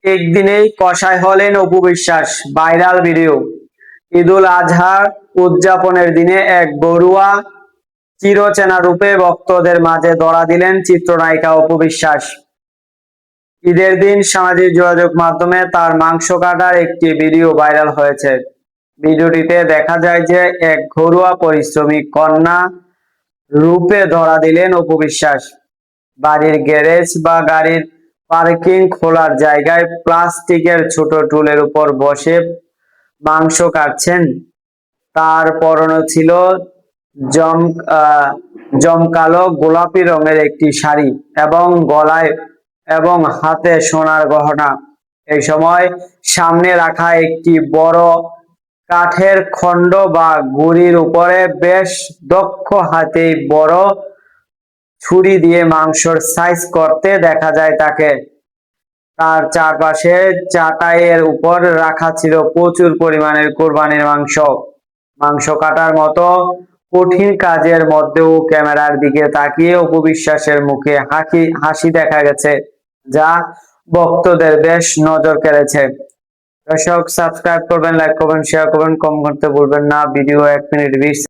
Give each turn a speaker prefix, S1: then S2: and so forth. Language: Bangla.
S1: একদিনেই কসাই হলেন অপু বিশ্বাস, ভাইরাল ভিডিও। ঈদুল আজহার উদযাপনের দিনে এক ঘরোয়া চিরচেনা রূপে ভক্তদের মাঝে ধরা দিলেন চিত্রনায়িকা অপু বিশ্বাস। ঈদের দিন সামাজিক যোগাযোগ মাধ্যমে তার মাংস কাটার একটি ভিডিও ভাইরাল হয়েছে। ভিডিওটিতে দেখা যায় যে এক ঘরোয়া পরিশ্রমী কন্যা রূপে ধরা দিলেন অপু বিশ্বাস। বাড়ির গ্যারেজ বা গাড়ির পার্কিং খোলার জায়গায় প্লাস্টিকের ছোট টুলের উপর বসে মাংস কাটছেন। তার পরনে ছিল জম জমকালো গোলাপি রঙের একটি শাড়ি এবং গলায় এবং হাতে সোনার গহনা। এই সময় সামনে রাখা একটি বড় কাঠের খণ্ড বা গুঁড়ির উপরে বেশ দক্ষ হাতে বড় ছুরি দিয়ে মাংসর সাইজ করতে দেখা যায় তাকে। তার চারপাশে চাটাইয়ের উপর রাখা ছিল প্রচুর পরিমাণের কোরবানির মাংস। মাংস কাটার মতো কঠিন কাজের মধ্যেও ক্যামেরার দিকে তাকিয়ে অপু বিশ্বাসের মুখে হাসি দেখা গেছে, যা ভক্তদের বেশ নজর কেড়েছে। দর্শক, সাবস্ক্রাইব করবেন, লাইক করবেন, শেয়ার করবেন, কমেন্ট করতে ভুলবেন না। Video 1 minute 20